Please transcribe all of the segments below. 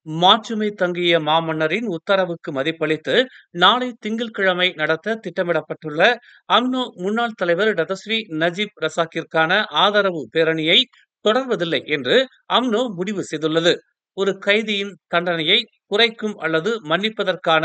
மாட்சிமை தங்கிய மாமன்னரின் உத்தரவுக்கு மதிப்பளித்து நாளை திங்கட்கிழமை நடத்த திட்டமிடப்பட்டுள்ள அம்னோ முன்னாள் தலைவர் டதஸ்ரீ நஜீப் ரசாக்கிற்கான ஆதரவு பேரணியை தொடர்வதில்லை என்று அம்னோ முடிவு செய்துள்ளது. ஒரு கைதியின் தண்டனையை குறைக்கும் அல்லது மன்னிப்பதற்கான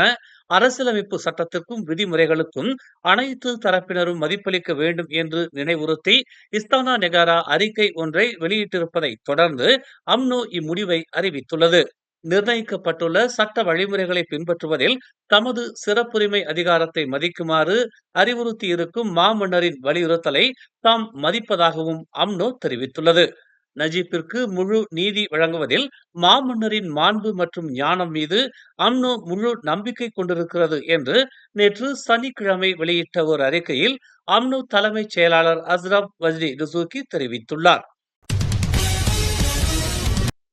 அரசியலமைப்பு சட்டத்திற்கும் விதிமுறைகளுக்கும் அனைத்து தரப்பினரும் மதிப்பளிக்க வேண்டும் என்று நினைவுறுத்தி இஸ்தானா நெகாரா அறிக்கை ஒன்றை வெளியிட்டிருப்பதை தொடர்ந்து அம்னோ இம்முடிவை அறிவித்துள்ளது. நிர்ணயிக்கப்பட்டுள்ள சட்ட வழிமுறைகளை பின்பற்றுவதில் தமது சிறப்புரிமை அதிகாரத்தை மதிக்குமாறு அறிவுறுத்தியிருக்கும் மாமன்னரின் வலியுறுத்தலை தாம் மதிப்பதாகவும் அம்னோ தெரிவித்துள்ளது. நஜீப்பிற்கு முழு நீதி வழங்குவதில் மாமன்னரின் மாண்பு மற்றும் ஞானம் மீது அம்னோ முழு நம்பிக்கை கொண்டிருக்கிறது என்று நேற்று சனிக்கிழமை வெளியிட்ட ஒரு அறிக்கையில் அம்னோ தலைமைச் செயலாளர் அஸ்ரப் வஜ்ரி டுசூகி தெரிவித்துள்ளார்.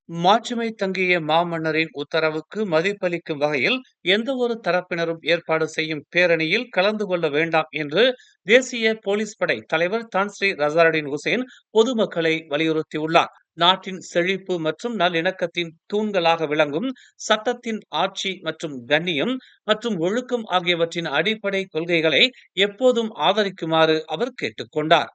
மாட்சிமை தங்கிய மாமன்னரின் உத்தரவுக்கு மதிப்பளிக்கும் வகையில் எந்த ஒரு தரப்பினரும் ஏற்பாடு செய்யும் பேரணியில் கலந்து கொள்ள வேண்டாம் என்று தேசிய போலீஸ் படை தலைவர் தான்ஸ்ரீ ரசாருடின் ஹுசேன் பொதுமக்களை வலியுறுத்தியுள்ளார். நாட்டின் செழிப்பு மற்றும் நல்லிணக்கத்தின் தூண்களாக விளங்கும் சட்டத்தின் ஆட்சி மற்றும் கண்ணியம் மற்றும் ஒழுக்கம் ஆகியவற்றின் அடிப்படை கொள்கைகளை எப்போதும் ஆதரிக்குமாறு அவர் கேட்டுக்கொண்டார்.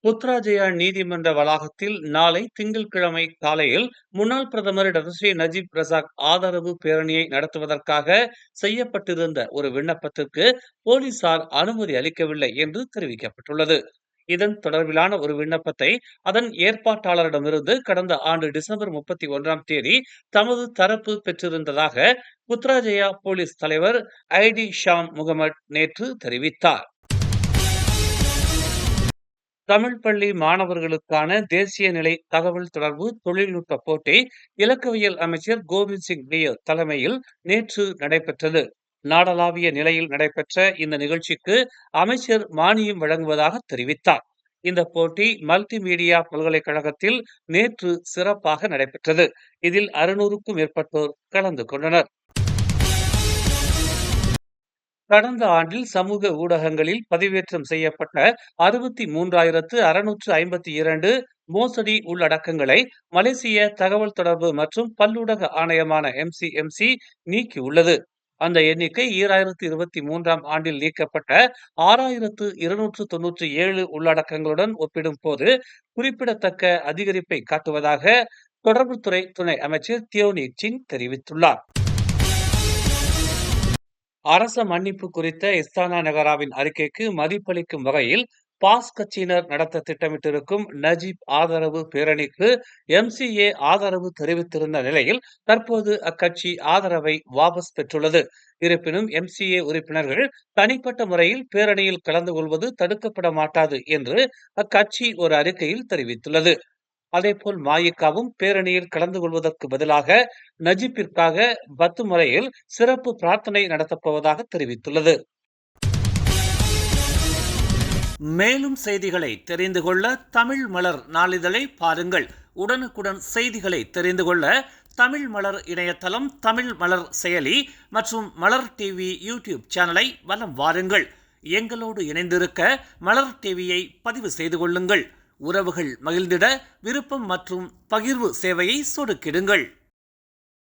புத்ராஜயா நீதிமன்ற வளாகத்தில் நாளை திங்கட்கிழமை காலையில் முன்னாள் பிரதமர் டதஸ்ரீ நஜீப் ரசாக் ஆதரவு பேரணியை நடத்துவதற்காக செய்யப்பட்டிருந்த ஒரு விண்ணப்பத்திற்கு போலீசார் அனுமதி அளிக்கவில்லை என்று தெரிவிக்கப்பட்டுள்ளது. இதன் தொடர்பிலான ஒரு விண்ணப்பத்தை அதன் ஏற்பாட்டாளரிடமிருந்து கடந்த ஆண்டு டிசம்பர் 31ஆம் தேதி தமது தரப்பு பெற்றிருந்ததாக புத்ராஜயா போலீஸ் தலைவர் ஐடி ஷாம் முகமது நேற்று தெரிவித்தார். தமிழ் பள்ளி மாணவர்களுக்கான தேசிய நிலை தகவல் தொடர்பு தொழில்நுட்ப போட்டி இலக்கவியல் அமைச்சர் கோவிந்த் சிங் நியர் தலைமையில் நேற்று நடைபெற்றது. நாடளாவிய நிலையில் நடைபெற்ற இந்த நிகழ்ச்சிக்கு அமைச்சர் மானியம் வழங்குவதாக தெரிவித்தார். இந்த போட்டி மல்டிமீடியா பல்கலைக்கழகத்தில் நேற்று சிறப்பாக நடைபெற்றது. இதில் 600க்கும் மேற்பட்டோர் கலந்து கொண்டனர். கடந்த ஆண்டில் சமூக ஊடகங்களில் பதிவேற்றம் செய்யப்பட்ட 63,652 மோசடி உள்ளடக்கங்களை மலேசிய தகவல் தொடர்பு மற்றும் பல்லூடக ஆணையமான MCMC நீக்கியுள்ளது. அந்த எண்ணிக்கை 2023ஆம் ஆண்டில் நீக்கப்பட்ட 6,297 உள்ளடக்கங்களுடன் ஒப்பிடும் போது குறிப்பிடத்தக்க அதிகரிப்பை காட்டுவதாக தொடர்புத்துறை துணை அமைச்சர் தியோனி சிங் தெரிவித்துள்ளார். அரச மன்னிப்பு குறித்த இஸ்தானா நெகாராவின் அறிக்கைக்கு மதிப்பளிக்கும் வகையில் பாஸ் கட்சியினர் நடத்த திட்டமிட்டிருக்கும் நஜீப் ஆதரவு பேரணிக்கு MCA ஆதரவு தெரிவித்திருந்த நிலையில் தற்போது அக்கட்சி ஆதரவை வாபஸ் பெற்றுள்ளது. இருப்பினும் MCA உறுப்பினர்கள் தனிப்பட்ட முறையில் பேரணியில் கலந்து கொள்வது தடுக்கப்பட மாட்டாது என்று அக்கட்சி ஒரு அறிக்கையில் தெரிவித்துள்ளது. அதேபோல் மாயிகாவும் பேரணியில் கலந்து கொள்வதற்கு பதிலாக நஜீப்பிற்காக பத்து முறையில் சிறப்பு பிரார்த்தனை நடத்தப்போவதாக தெரிவித்துள்ளது. மேலும் செய்திகளை தெரிந்து கொள்ள தமிழ் மலர் நாளிதழை பாருங்கள். உடனுக்குடன் செய்திகளை தெரிந்து கொள்ள தமிழ் மலர் இணையதளம், தமிழ் மலர் செயலி மற்றும் மலர் டிவி யூடியூப் சேனலை வலம் வாருங்கள். எங்களோடு இணைந்திருக்க மலர் டிவியை பதிவு செய்து கொள்ளுங்கள். உறவுகள் மகிழ்ந்திட விருப்பம் மற்றும் பகிர்வு சேவையை சொடுக்கிடுங்கள்.